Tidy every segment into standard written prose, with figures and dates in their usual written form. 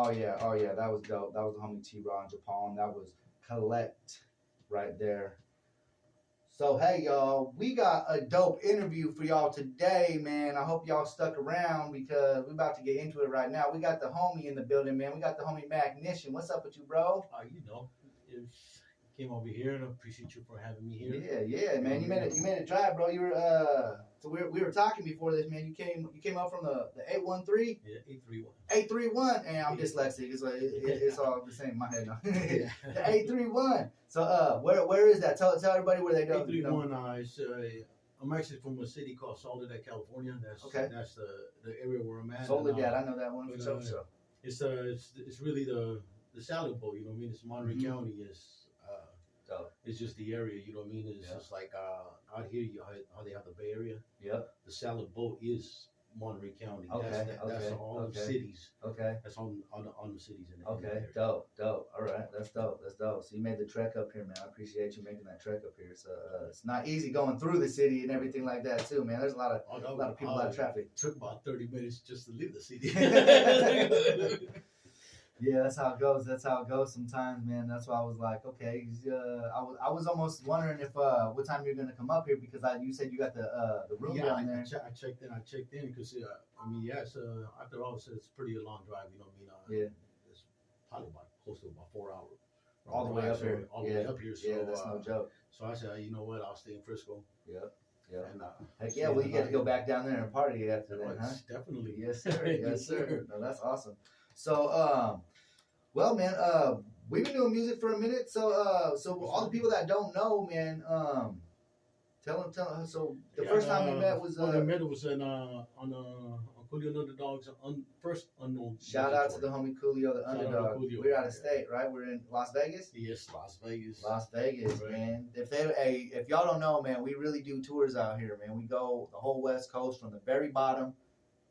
Oh yeah, that was dope. That was the homie T-Raw and Japon. That was collect right there. So hey y'all, we got a dope interview for y'all today, man. I hope y'all stuck around because we're about to get into it right now. We got the homie in the building, man. We got the homie Mackgician. What's up with you, bro? If came over here and I appreciate you for having me here. Yeah, man. You made a drive, bro. You were so we were talking before this, man. You came up from the 813? Yeah, 831. 831, and I'm dyslexic. It's all the same in my head now. The 831. So where is that? Tell everybody where they go. 831. I'm actually from a city called Soledad, California. That's the area where I'm at. Soledad, I know that one. It's really the salad bowl. You know what I mean? It's Monterey County. It's just the area. You know what I mean? It's just like out here, how they have the Bay Area. Yep. The salad bowl is Monterey County. That's all the cities. Okay. That's on the cities in the area. Dope. All right, that's dope. So you made the trek up here, man. I appreciate you making that trek up here. So it's not easy going through the city and everything like that too, man. There's a lot of people, a lot of traffic. It took about 30 minutes just to leave the city. Yeah, that's how it goes sometimes, man. That's why I was like, okay. I was almost wondering if what time you're gonna come up here because you said you got the room down there. I checked in because it's after all it's pretty long drive. You know what I mean? It's probably close to about 4 hours. All the way up here. All the way up here. So, that's no joke. So I said, you know what? I'll stay in Frisco. Yep. And, heck yeah, well, you get to go back down there and party after that, huh? Definitely. Yes, sir. Yes, sir. No, that's awesome. So, well, man, we've been doing music for a minute. So all the people that don't know, man, tell them. So the first time we met was on Coolio Underdogs first unknown. Shout out to the homie Coolio, the Underdog. We're out of state, right? We're in Las Vegas. Yes, Las Vegas. Las Vegas, right. Man. If y'all don't know, man, we really do tours out here, man. We go the whole West Coast from the very bottom.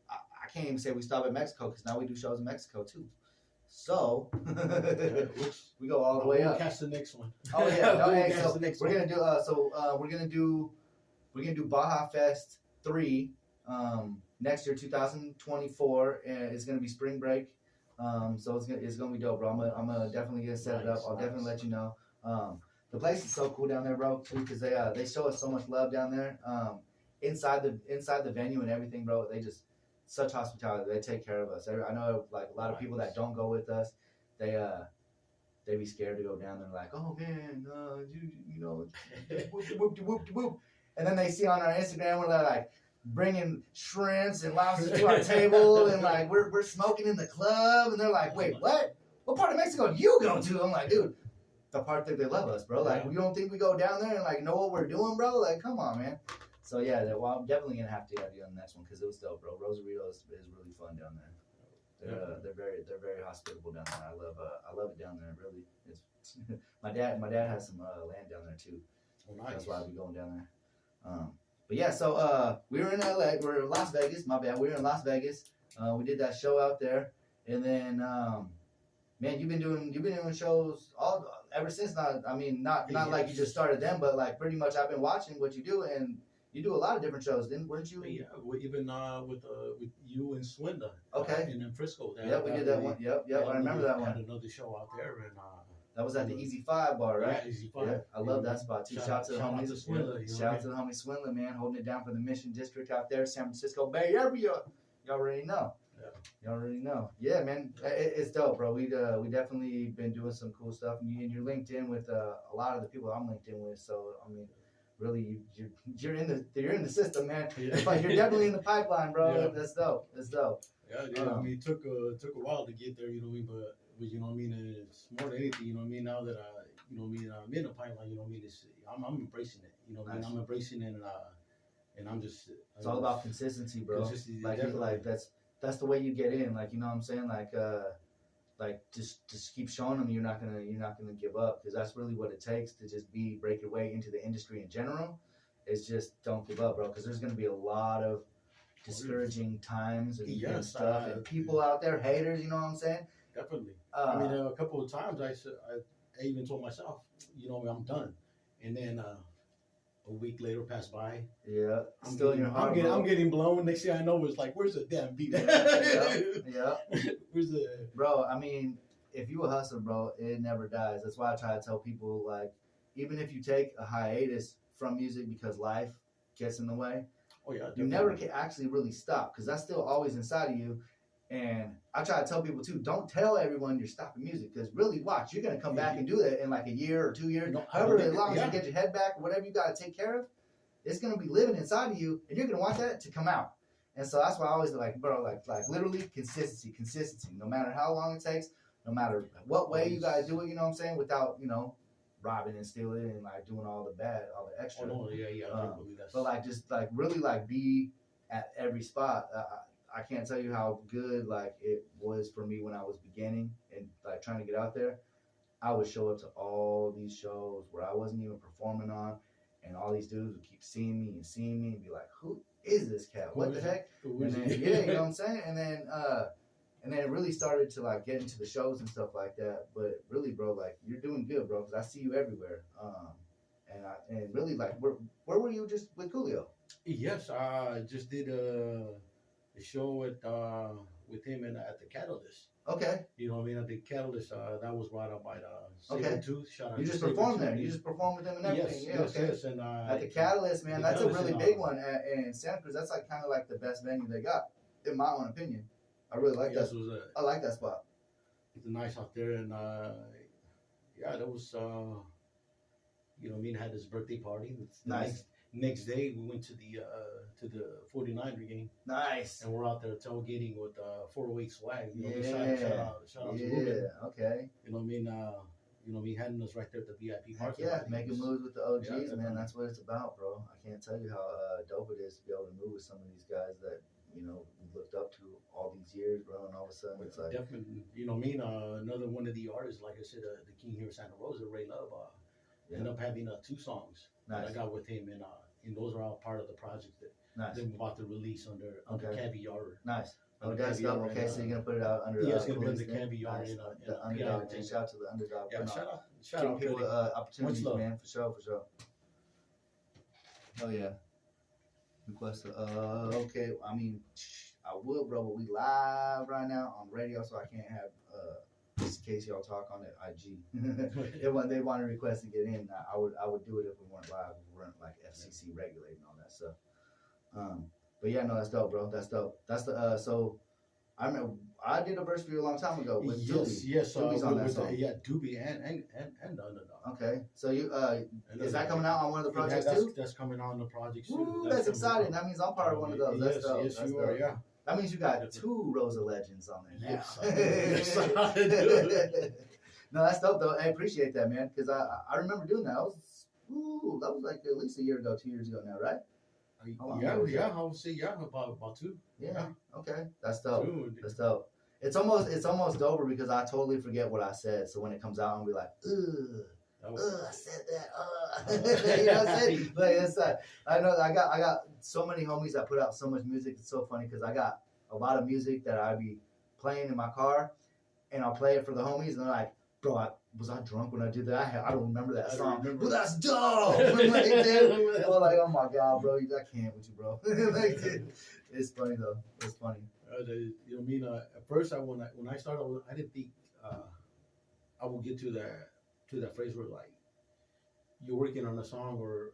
I can't even say we stop at Mexico because now we do shows in Mexico too. So we go all the way up. We'll catch the next one. Oh yeah, we're gonna do Baja Fest 3 next year, 2024, and it's gonna be spring break. So it's gonna be dope, bro. I'm gonna definitely get set it up. I'll definitely let you know. The place is so cool down there, bro, too, because they show us so much love down there. Inside the venue and everything, bro. They just such hospitality. They take care of us. I know, like a lot of people that don't go with us, they be scared to go down there. Like, oh man, you know, whoop. And then they see on our Instagram where they're like bringing shrimps and lobsters to our table, and like we're smoking in the club, and they're like, wait, what? What part of Mexico do you go to? I'm like, dude, the part that they love us, bro. Like, you don't think we go down there and like know what we're doing, bro? Like, come on, man. So yeah, I'm definitely gonna have to have you on the next one because it was dope, bro. Rosarito is really fun down there. They're very hospitable down there. I love it down there. Really, it's my dad has some land down there too. Oh, nice. That's why I'll be going down there. But yeah, so we were in LA. We're in Las Vegas. My bad. We were in Las Vegas. We did that show out there, and then man, you've been doing shows ever since. Not like you just started them, but like pretty much I've been watching what you do and. You do a lot of different shows, weren't you? Yeah, even with you and Swinda. Okay. In Frisco. We did that one. Yep. I remember that one. Had another show out there, and that was at the Easy 5 bar, right? Yeah, Easy 5. Yeah, I love that spot too. Shout out to the homie Swindler. Shout out to the homie Swindler, man, holding it down for the Mission District out there, San Francisco Bay Area. Y'all already know. Y'all already know. Yeah, man, it's dope, bro. We definitely been doing some cool stuff, and you're linked in with a lot of the people I'm linked in with. So I mean. Really, you're in the system, man. Yeah. But you're definitely in the pipeline, bro. Yeah. That's dope. Yeah, I mean, it took a while to get there, you know what I mean. But you know what I mean. It's more than anything, you know what I mean. Now that I'm in the pipeline, you know what I mean. I'm embracing it, you know what I mean. I'm embracing it, and I'm just. It's all about consistency, bro. Like that's the way you get in. Like, you know what I'm saying. Like just keep showing them you're not gonna give up, because that's really what it takes to just break your way into the industry in general. Is just don't give up, bro, because there's gonna be a lot of discouraging times and stuff and people out there, haters. You know what I'm saying? Definitely. I mean, a couple of times I even told myself, you know, I'm done, and then a week later passed by. Yeah, still in your heart. I'm getting blown. Next thing I know, it's like, where's the damn beat? Yeah. Where's the bro? I mean, if you a hustler, bro, it never dies. That's why I try to tell people, like, even if you take a hiatus from music because life gets in the way, you never can actually really stop, because that's still always inside of you. And I try to tell people too, don't tell everyone you're stopping music, because really, watch, you're gonna come back and do that in like a year or 2 years, however long as you get your head back, whatever you gotta take care of, it's gonna be living inside of you, and you're gonna want that to come out. And so that's why I always like, bro, like literally consistency, no matter how long it takes, no matter what way you gotta do it, you know what I'm saying, without, robbing and stealing and like doing all the extra. But like, just like really like be at every spot. I can't tell you how good like it was for me when I was beginning and like trying to get out there. I would show up to all these shows where I wasn't even performing on, and all these dudes would keep seeing me and be like, "Who is this cat? What the heck?" And then you know what I'm saying? And then it really started to like get into the shows and stuff like that. But really, bro, like you're doing good, bro, because I see you everywhere. And really, like, where were you just with Coolio? Yes, I just did a show with him at the Catalyst. Okay. You know what I mean? At the Catalyst, that was brought up by the Sabertooth. Shout out you just performed there. You just performed with him and everything. Yes. And at the Catalyst, man, that's a really big one in Santa Cruz. That's like kind of like the best venue they got, in my own opinion. I really like that. I like that spot. It's nice out there, and that was had his birthday party. Nice. Next day, we went to the 49er game. Nice. And we're out there tailgating with 408 swag. Shout out to Ruben. Okay. You know what I mean? Handing us right there at the VIP parking lot. Making moves with the OGs, man. That's what it's about, bro. I can't tell you how dope it is to be able to move with some of these guys that we looked up to all these years, bro. And all of a sudden, it's like definitely, another one of the artists, like I said, the King here of Santa Rosa, Ray Love, ended up having 2 songs that I got with him, and those are all part of the project that they're about to release under Caviar. Nice. Oh, that's dope. Okay, so you're gonna put it out under it's gonna be under Caviar. Nice. The underdog. Shout out to the underdog. Yeah, shout out people opportunities, man. For sure. Oh yeah. Request. Okay. I mean, I would, bro, but we live right now on radio, so I can't have just in case y'all talk on the IG. If they want to request to get in, I would do it if we weren't live, if we weren't like FCC regulated and all that stuff. But yeah, no, that's dope, bro. That's dope. That's the so I remember I did a verse for you a long time ago with Doobie. Yes, Doobie's on that song. Doobie and the Underdog. Okay, so you is that coming out on one of the projects too? That's coming out on the projects too. Ooh, that's exciting. That means I'm part of one of those. That's dope. Yes, you are. Yeah. That means you got 2 Rosa Legends on there now. Yes, I do. No, that's dope though. I appreciate that, man, because I remember doing that. That was like at least a year ago, 2 years ago now, right? I would say about 2. Yeah. Okay. That's dope. That's dope. It's almost doper because I totally forget what I said. So when it comes out, I'll be like, I said that. You know what I'm saying? Like it's I know I got so many homies that put out so much music. It's so funny because I got a lot of music that I be playing in my car, and I'll play it for the homies, and they're like, "Bro, was I drunk when I did that? I don't remember that song." But that's dope. Like, dude, well, like, oh my god, bro, I can't with you, bro. Like, dude, it's funny though. It's funny. You know what I mean? At first, when I started, I didn't think I would get to that phrase where like you're working on a song or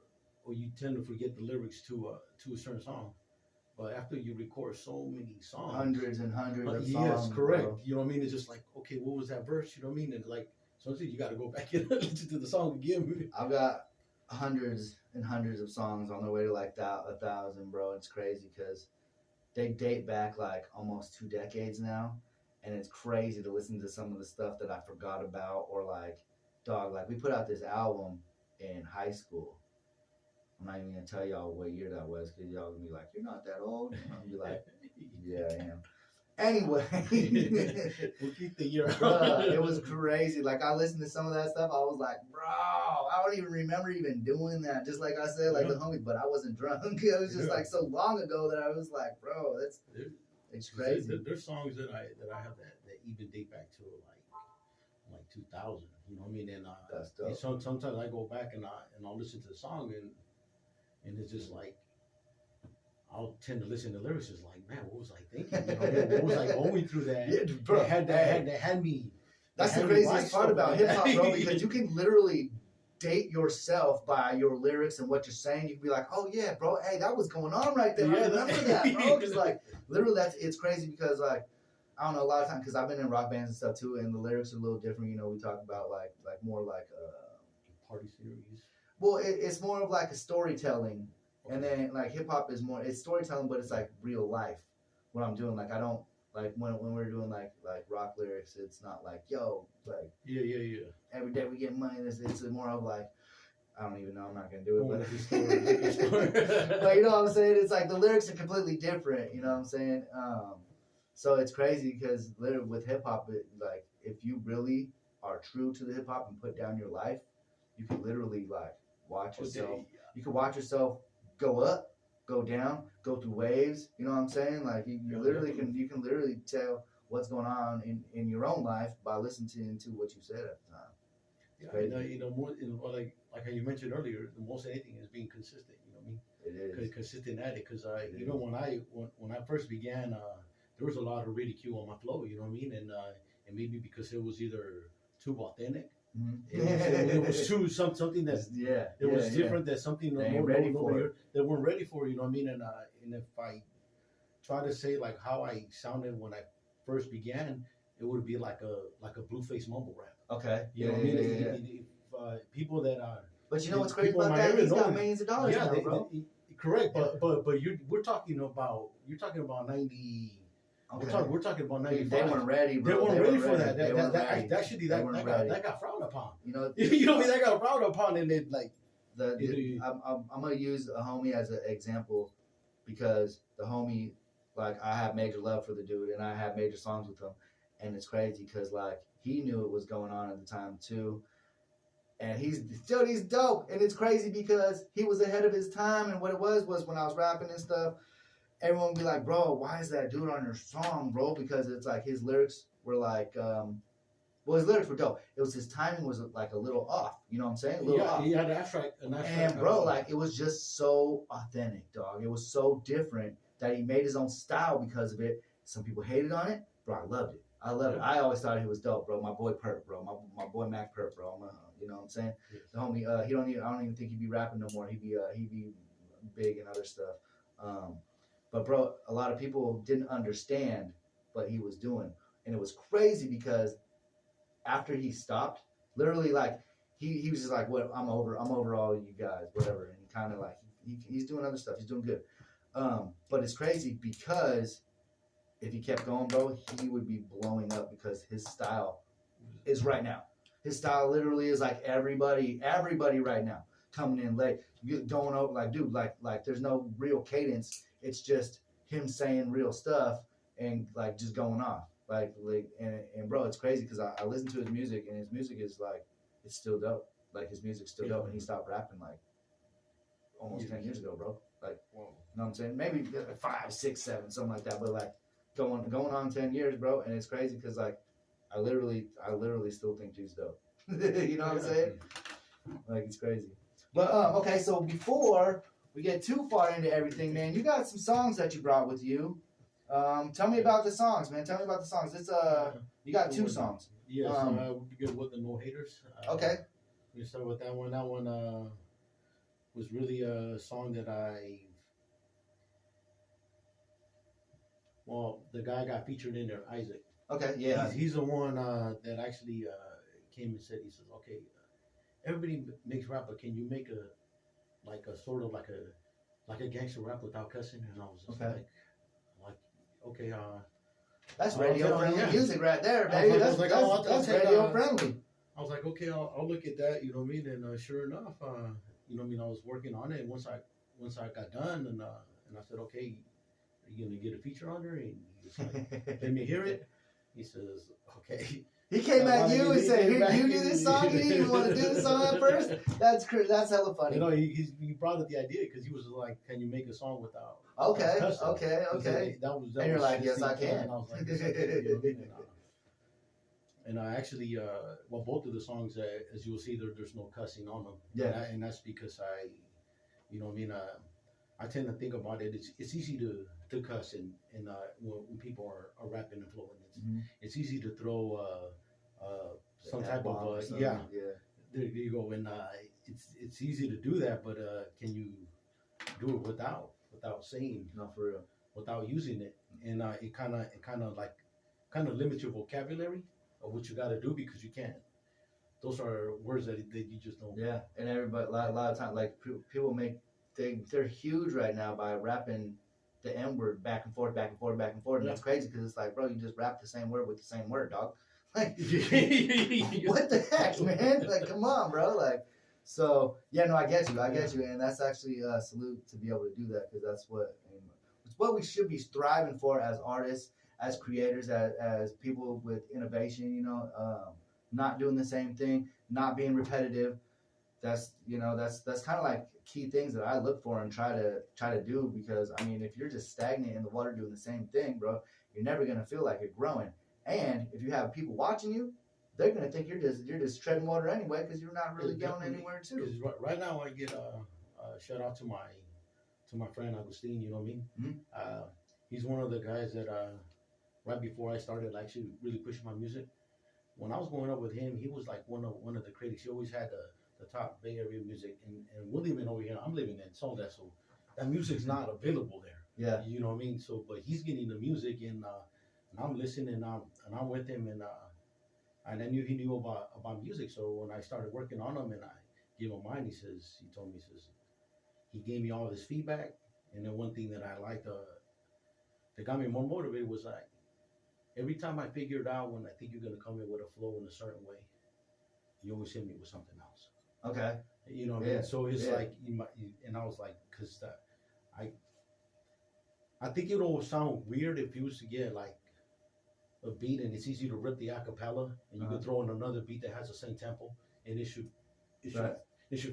you tend to forget the lyrics to a certain song. But after you record so many songs, hundreds and hundreds of songs. Yes, correct. Bro. You know what I mean? It's just like, okay, what was that verse? You know what I mean? And like sometimes you got to go back and listen to the song again. I've got hundreds and hundreds of songs on the way to like 1,000, bro. It's crazy because they date back like almost 2 decades now, and it's crazy to listen to some of the stuff that I forgot about, or like, dog, like we put out this album in high school. I'm not even gonna tell y'all what year that was because y'all gonna be like, "You're not that old." And I'm gonna be like, "Yeah, I am." Anyway, we'll keep the year. It was crazy. Like I listened to some of that stuff, I was like, "Bro, I don't even remember even doing that." Just like I said, like the homie, but I wasn't drunk. It was just like so long ago that I was like, "Bro, it's crazy." There's songs that I have that even date back to like 2000. You know what I mean? And that's dope. Sometimes I go back and I'll listen to the song and and it's just like I'll tend to listen to lyrics. It's like, man, what was I thinking? You know, what was I going through that? Yeah, bro, that had me. That's the craziest part about hip hop, bro, because you can literally date yourself by your lyrics and what you're saying. You can be like, oh yeah, bro, hey, that was going on right there. I remember that, bro. Because like literally, it's crazy because like I don't know, a lot of times because I've been in rock bands and stuff too, and the lyrics are a little different. You know, we talk about like more like party series. Well, it's more of like a storytelling, and then like hip hop is more it's storytelling, but it's like real life. What I'm doing, like I don't like when we're doing like rock lyrics, it's not like yo like yeah. Every day we get money. It's more of like I don't even know. I'm not gonna do it, but but you know what I'm saying. It's like the lyrics are completely different. You know what I'm saying. So it's crazy because literally with hip hop, like if you really are true to the hip hop and put down your life, you can literally like watch yourself. You can watch yourself go up, go down, go through waves. You know what I'm saying? Like you literally can literally tell what's going on in your own life by listening to what you said at the time. Yeah, you know, more like how you mentioned earlier, the most anything is being consistent. You know what I mean? It is consistent at it because even when I first began, there was a lot of ridicule on my flow. You know what I mean? And maybe because it was either too authentic. Mm-hmm. It was too something that was different. That something they weren't ready for. You know what I mean? And if I try to say like how I sounded when I first began, it would be like a Blueface mumble rap. Okay. You know what I mean? People that are. But you know what's crazy about that? He's got millions of dollars now, bro. Correct, but we're talking about 90. Okay. We're talking about 95. They weren't ready, bro. They weren't ready for that. That got frowned upon. You know, that got frowned upon, and it like. I'm gonna use a homie as an example because the homie, like, I have major love for the dude, and I have major songs with him, and it's crazy because like he knew it was going on at the time too. And he's dope. And it's crazy because he was ahead of his time. And what it was when I was rapping and stuff, everyone would be like, bro, why is that dude on your song, bro? Because it's like his lyrics were like, his lyrics were dope. It was his timing was like a little off. You know what I'm saying? A little off. Yeah, that's right. And bro, like it was just so authentic, dog. It was so different that he made his own style because of it. Some people hated on it. Bro, I loved it. I always thought he was dope, bro. My boy Perp, bro. My boy Mac Perp, bro. You know what I'm saying? Yes. The homie, I don't even think he'd be rapping no more. He'd be big and other stuff. But bro, a lot of people didn't understand what he was doing, and it was crazy because after he stopped, literally like he was just like, "What? I'm over all you guys, whatever." And he kind of like he's doing other stuff. He's doing good. But it's crazy because if he kept going, bro, he would be blowing up because his style is right now. His style literally is like everybody right now coming in late, going over like, dude, like there's no real cadence. It's just him saying real stuff and like just going off. Like and bro, it's crazy because I listen to his music and his music is like it's still dope. Like his music's still dope, and he stopped rapping like almost 10 years ago, bro. Like, you know what I'm saying? Maybe 5, 6, 7, something like that. But like going on 10 years, bro, and it's crazy because like I literally still think dude's dope. You know what I'm saying? Like it's crazy. But okay, so before we get too far into everything, man, you got some songs that you brought with you. Tell me about the songs, man. Tell me about the songs. It's you got 2 songs. Yes, we'll begin with the No Haters. Okay. We start with that one. That one was really a song that the guy got featured in there, Isaac. Okay, yeah. He's the one that actually came and said, he says, okay, everybody makes rap, but can you make a sort of like a gangster rap without cussing? And I was just like, okay, that's radio friendly music right there, baby. That's radio friendly. I was like, okay, I'll look at that, you know what I mean? And sure enough, you know what I mean, I was working on it, and once I got done, and I said, okay, are you gonna get a feature on there? And he was like, let me hear it. He says, okay. He came at you and said, "Here, you do this song. You didn't even want to do the song at first." That's hella funny. You know, he brought up the idea because he was like, "Can you make a song without?" Okay. That was and you're like, "Yes, I can." And I was like, yes, I can. And I actually, both of the songs, as you'll see, there's no cussing on them. Yeah. And that's because You know what I mean? I tend to think about it. It's easy to cuss and when people are rapping and flowing. It's easy to throw some type of yeah. There you go. And it's easy to do that, but can you do it without saying? No, for real. Without using it, and it kind of limits your vocabulary of what you got to do because you can't. Those are words that you just don't. Yeah, and everybody a lot of times like people they're huge right now by rapping the N word back and forth, back and forth, back and forth, and that's crazy because it's like, bro, you just rap the same word with the same word, dog. Like, what the heck, man? Like, come on, bro. Like, so yeah, no, I get you, and that's actually a salute to be able to do that because that's what we should be striving for as artists, as creators, as people with innovation. You know, not doing the same thing, not being repetitive. That's kind of like key things that I look for and try to do because I mean, if you're just stagnant in the water doing the same thing, bro, you're never gonna feel like you're growing. And if you have people watching you, they're gonna think you're just treading water anyway because you're not really going anywhere too. Right now, I get a shout out to my friend Agustin. You know what I mean? Mm-hmm. He's one of the guys that right before I started actually really pushing my music. When I was growing up with him, he was like one of the critics. He always had the top Bay Area music, and we're living over here. I'm living in Soledad, so that music's not available there. Yeah, you know what I mean. So, but he's getting the music, and I'm listening, and I'm with him, and I knew he knew about music. So when I started working on him, and I gave him mine, he told me he gave me all this feedback, and then one thing that I liked that got me more motivated was like every time I figured out when I think you're gonna come in with a flow in a certain way, you always hit me with something else. Okay. You know what I mean? So it's like, and I was like, because I think it will sound weird if you was to get like a beat and it's easy to rip the acapella and you can throw in another beat that has the same tempo and it should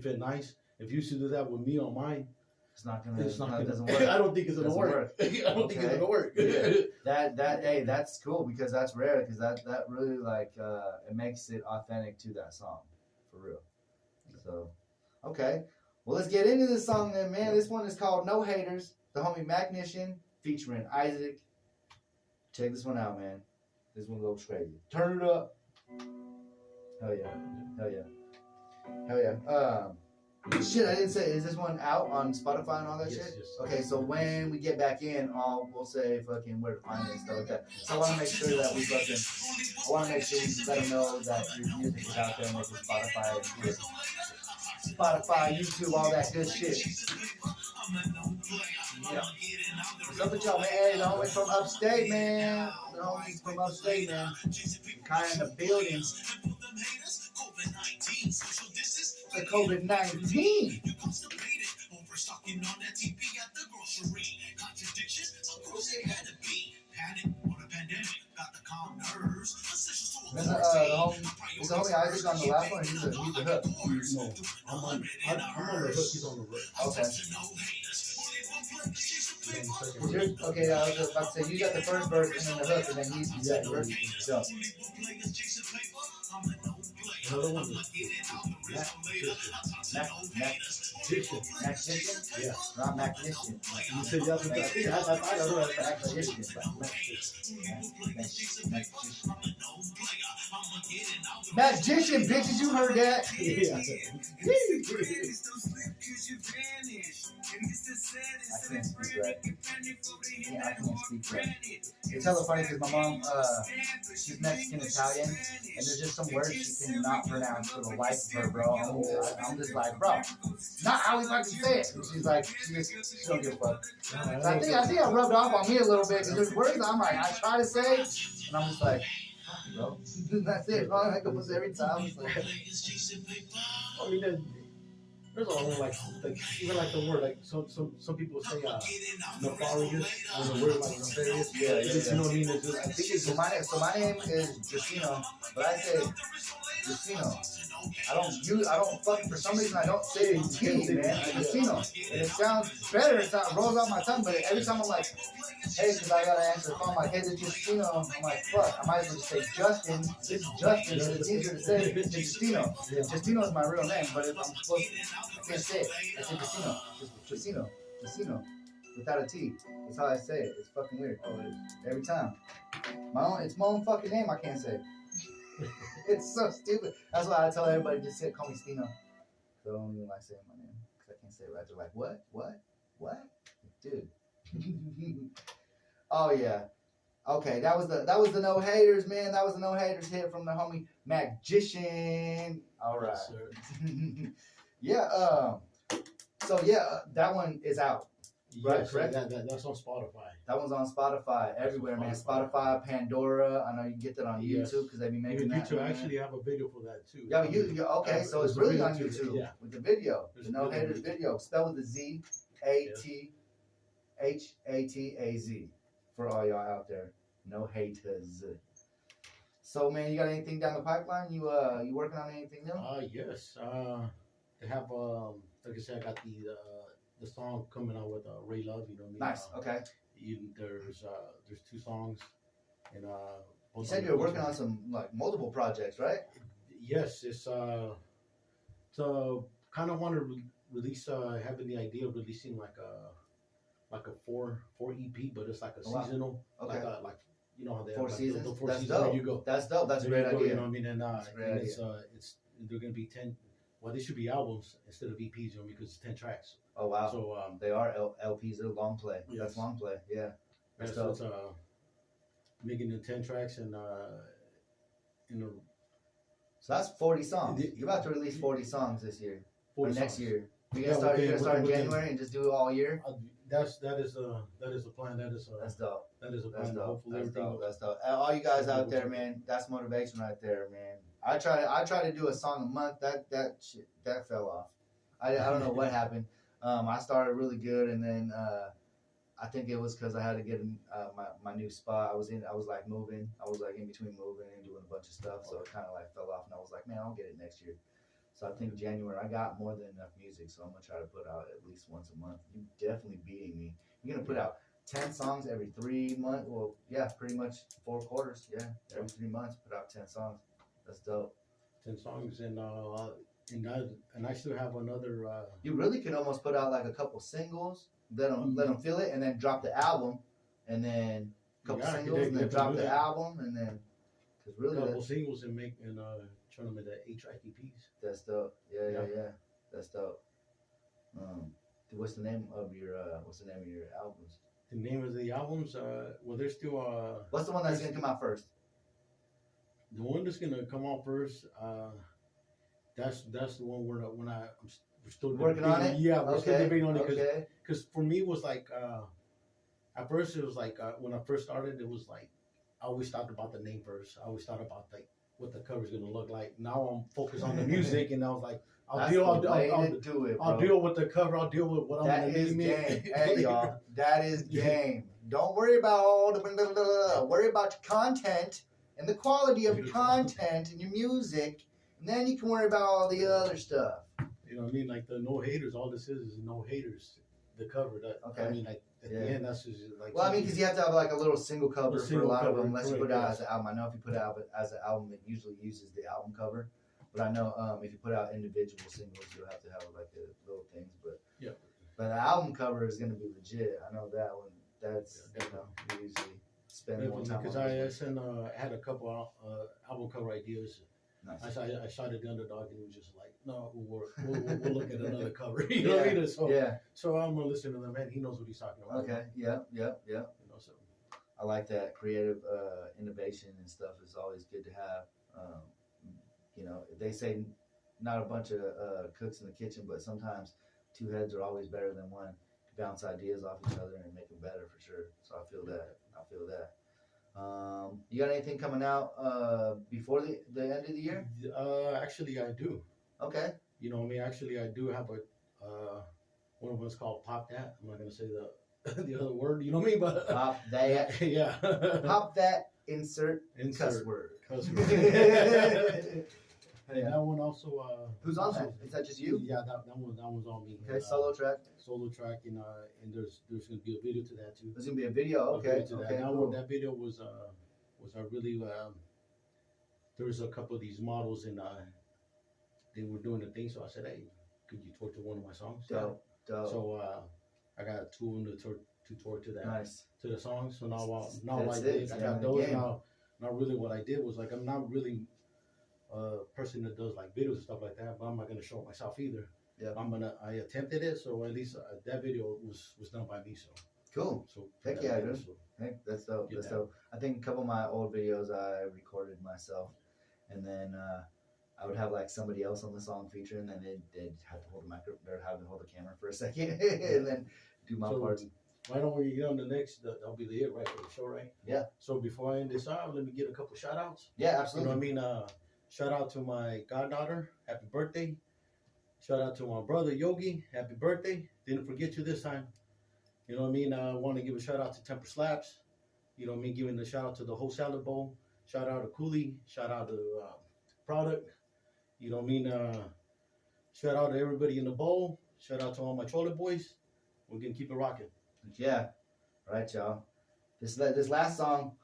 fit nice. If you used to do that with me on mine, it doesn't work. I don't think it's gonna work. I don't think it's gonna work. Hey, that's cool because that's rare because that really like it makes it authentic to that song for real. So, okay. Well, let's get into this song then, man. This one is called No Haters, the homie Mackgician featuring Isaac. Check this one out, man. This one goes crazy. Turn it up. Hell yeah. Shit, I didn't say, is this one out on Spotify and all that shit? Yes. Okay, so when we get back in, we'll say fucking where to find it and stuff like that. So I want to make sure that we let them know that your music is out there and it's Spotify, YouTube, all that good shit. Yeah. What's up with y'all, man? Hey, the homies from upstate, man. The homies from upstate, man. Kind of in the building. The COVID-19. Is the homie Isaac on the last one? He's the hook. No, I'm on the hook. He's on the hook. Okay. Okay, I was about to say you got the first verse and then the hook, and then he's the verse. So. Another one. Mackgician? Yeah. Not Mackgician. You said that's what I don't know. Mackgician, bitches, you heard that? Yeah. I can't speak right. Yeah, I can't speak right. It's hella funny because my mom, she's Mexican Italian, and there's just some words she cannot pronounce for the life of her, bro. I'm just like, bro, not how we fucking say it. And she's like, she don't give a fuck. So I think I rubbed off on me a little bit because there's words I'm like, I try to say, and I'm just like, fuck, bro. That's it, bro. I go every time. I mean, there's all like even like the word like some people say nefarious or the word like nefarious. Yeah. You know what I mean? It's just, I think it's so my name is Justino, but I say Justino. fucking, for some reason I don't say T, man. Casino. And it sounds better. It rolls off my tongue, but every time I'm like, hey, because I gotta answer the phone, I'm like, hey, this is Justino. I'm like, fuck, I might as well just say Justin. This is Justin, so it's easier to say than Justino. Justino is my real name, but if I'm supposed to, I can't say it. I say Justino. Justino. Without a T. That's how I say it. It's fucking weird. Every time. It's my own fucking name I can't say. It's so stupid. That's why I tell everybody just call me Stino. So I don't even like saying my name because I can't say it right. They're like, what? Dude. Oh yeah. Okay, that was the no haters, man. That was the no haters hit from the homie Mackgician. All right. Yes, yeah. So yeah, that one is out. Right, yes, correct. That's on Spotify. That one's on Spotify everywhere, man. Spotify, Pandora. I know you can get that on YouTube because they be making that. YouTube actually have a video for that too. Yeah, okay, so it's really on YouTube with the video. The No Haters video, spelled with the Z, ATHATAZ for all y'all out there. No haters. So man, you got anything down the pipeline? You working on anything new? Yes. They have like I said, I got the song coming out with Ray Love, you know what I mean? Nice, okay. There's 2 songs, and you said you were working on some like multiple projects, right? Yes, it's kind of want to release, having the idea of releasing like a 4 EP, but it's like a seasonal, okay. like you know how they 4 have seasons. the 4 That's seasons dope. where you go. That's dope. That's a great idea. You know what I mean? And it's they're gonna be 10. Well, they should be albums instead of EPs, you know, because it's 10 tracks. Oh wow! So they are LPs. They're long play. Yes. That's long play. Yeah. So it's making the 10 tracks and So that's 40 songs. You're about to release 40 songs this year or next year. You're gonna start in January and just do it all year. That is the plan. That's dope. That is a plan. That's dope. Hopefully That's dope. All you guys out there, man. That's motivation right there, man. I try to do a song a month. That shit fell off. I don't know what happened. I started really good, and then I think it was because I had to get my new spot. I was like moving. I was like in between moving and doing a bunch of stuff, so it kind of like fell off. And I was like, man, I'll get it next year. So I think January I got more than enough music, so I'm gonna try to put out at least once a month. You definitely beating me. You're gonna put out 10 songs every 3 months. Well, yeah, pretty much 4 quarters. Yeah, every 3 months, put out 10 songs. That's dope. 10 songs, and I still have another. You really could almost put out like a couple singles, let them feel it, and then drop the album, and then a couple singles, and then drop the album, and then because really a couple singles and turn them into 8-track EPs. That's dope. Yeah. That's dope. What's the name of your albums? The name of the albums, well, there's still. What's the one that's gonna come out first? The one that's gonna come out first, that's the one we're still working on it. Yeah, we're still debating on it because for me it was like at first it was like when I first started it was like I always thought about the name first. I always thought about like what the cover's gonna look like. Now I'm focused on the music, and I was like, I'll deal with the cover. I'll deal with what I'm gonna name it. Hey y'all, that is game. Don't worry about all the worry about your content and the quality of your content and your music, and then you can worry about all the other stuff. You know what I mean? Like the no haters. All this is no haters. The cover. I mean, like at the end, that's just like. Well, I mean, because you have to have like a little single cover for a lot of them, unless you put it out as an album. I know if you put it out as an album, it usually uses the album cover. But I know if you put out individual singles, you'll have to have like the little things. But but the album cover is gonna be legit. I know that one. That's you usually spend more time. Because I had a couple album cover ideas. Nice. I shot at the Underdog, and he was just like, "No, we'll look at another cover." You know what I mean? So I'm gonna listen to the man. He knows what he's talking about. Okay. Yeah. You know, so I like that creative innovation and stuff is always good to have. You know, they say not a bunch of cooks in the kitchen, but sometimes 2 heads are always better than one. Bounce ideas off each other and make them better for sure. So I feel that. You got anything coming out before the end of the year? Actually, I do. Okay. You know, I mean, actually, I do have one of them is called Pop That. I'm not gonna say the other word. You know what I mean? But Pop that. Yeah. Pop that. Insert cuss word. And that one also. Who's on that? Is that just you? Yeah, that one's on me. Okay, solo track. Solo track, and there's gonna be a video to that too. There's gonna be a video. Okay. That video was I really there was a couple of these models and they were doing the thing, so I said, hey, could you twerk to one of my songs? Dope. So I got two of them to twerk to that. Nice. To the song. So now I got those now. Not really what I did was like I'm not really a person that does like videos and stuff like that, but I'm not gonna show it myself either. Yeah. I attempted it, so at least that video was done by me. So cool. So heck yeah, dude. Heck, that's dope. That's dope. I think a couple of my old videos I recorded myself, and then I would have like somebody else on the song feature, and then they'd have to hold the camera for a second, and then do my part. Why don't we get on the next? That'll be the right for the show, right? Yeah. So before I end this out, let me get a couple shout outs. Yeah, absolutely. You know what I mean? Shout out to my goddaughter, happy birthday. Shout out to my brother Yogi, happy birthday. Didn't forget you this time. You know what I mean? I want to give a shout out to Temper Slaps. You know what I mean? Giving a shout out to the whole salad bowl. Shout out to Cooley. Shout out to Product. You know what I mean? Shout out to everybody in the bowl. Shout out to all my trolley boys. We're gonna keep it rocking. Yeah, right, y'all. This last song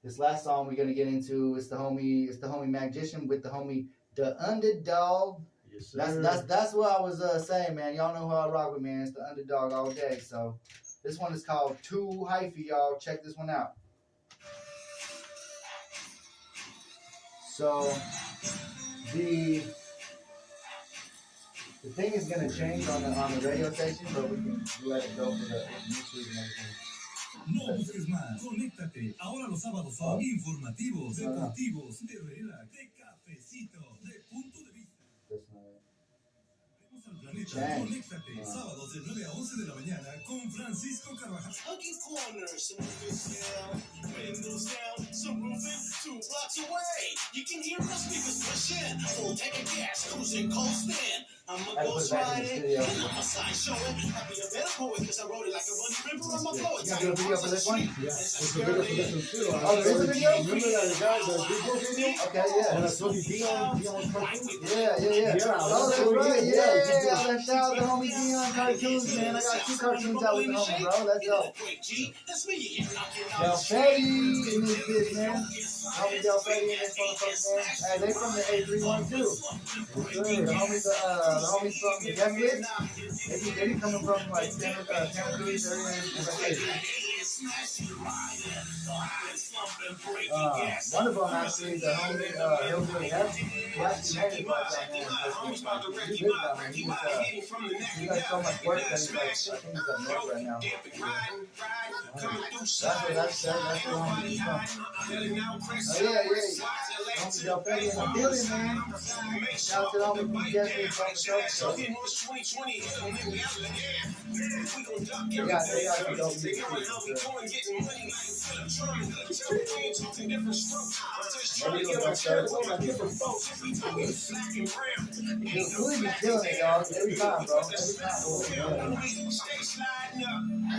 we're gonna get into is the homie Mackgician with the homie The Underdog. Yes, sir. That's what I was saying, man. Y'all know who I rock with, man. It's The Underdog all day. So this one is called Too Hyphy, y'all. Check this one out. So the thing is gonna change on the radio station, but we can let it go for the YouTube and everything. No busques más, conéctate. Ahora los sábados son informativos, deportivos, de relax, de cafecito, de punto de vista. Vemos al planeta, conéctate. Sábados de 9 a 11 de la mañana con Francisco Carvajal. Hugging corners, some windows down, some roofing 2 blocks away. You can hear us speakers pushing, full tank of gas, cruising coasting. I'm a ghost riding, and I'm a sign showing. I'll be a better poet because I wrote it like a running river on my poet. You gonna do a video for this one? Yeah, it's a video for this one too. Oh, there is a video? Remember that guy, the video video? Okay, yeah. And I told you Dion cartoons? Yeah. Oh, that's right. Yeah. Shout out to homie Dion cartoons, man. I got 2 cartoons out with the homie, bro. That's dope. Del Fetty in this bitch, man. Homie Del Fetty in this motherfucker, man. Hey, they from the A31 too. The homies from the Netflix, they be coming from like Santa Cruz area. One of them actually, the homie Hillbilly F, he actually made it like that, man. He lives down there. He does so much work that he's like, I think he's up north right now. That's where homie from. Oh yeah. Homie Del Fetty in the building, man. Shout out to the homie from Jesse from the show. They got some dope music too. Really be killing it, y'all. Every time, bro. Every time.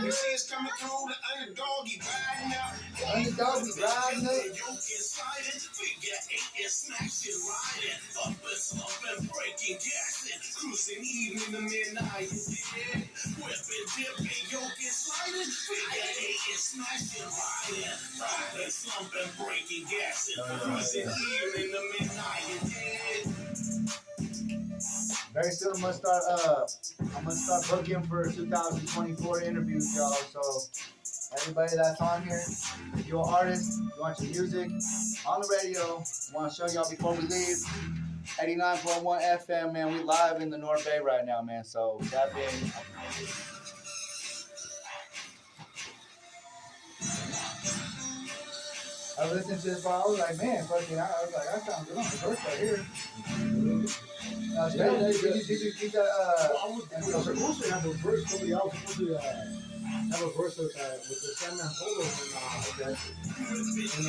You see us coming through, the underdog, he riding out. The underdog, he riding out. Figure 8 is smashing, riding. Thumping, breaking, gassing. Cruising, even in the midnight. Whipping, dipping, yoking, sliding. Figure 8 is smashing, riding. Thumping, slumping, breaking, gassing. Cruising, even in the midnight. Very soon I'm gonna start booking for 2024 interviews, y'all. So everybody that's on here, if you're an artist, you want your music on the radio, want to show y'all before we leave. 89.1 FM, man. We live in the Northbay right now, man. So that being. I was listening to this while I was like, man, fucking, I was like, that sounds good on the verse right here. Did you think that, I was supposed to have a verse, somebody else was supposed to have a verse with the Sandman Polo,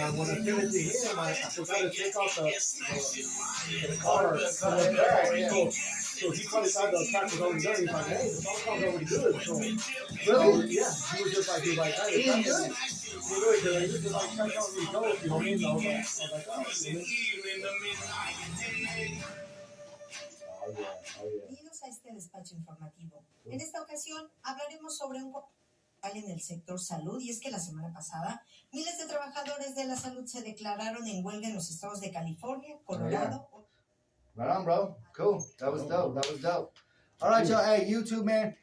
and when I sent it to him, I forgot to take out the car. So he probably thought the attack was already done. He's like, hey, the song's already good. So, Really? yeah, he was just like, hey, He didn't do it. he knew it, he was just like, check out these dope, you know what I mean? I was like, oh, you know? Bienvenidos a este despacho informativo. En esta ocasión hablaremos sobre un en el sector salud, y es que la semana pasada miles de trabajadores de la salud se declararon en huelga en los estados de California, Colorado. Right on, bro. Cool. That was dope. All right, y'all. Hey, YouTube, man.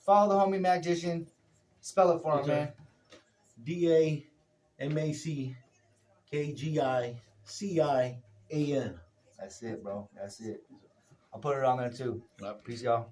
Follow the homie Mackgician. Spell it for him, man. DAMACKGICIAN. That's it, bro. That's it. I'll put it on there, too. Peace, y'all.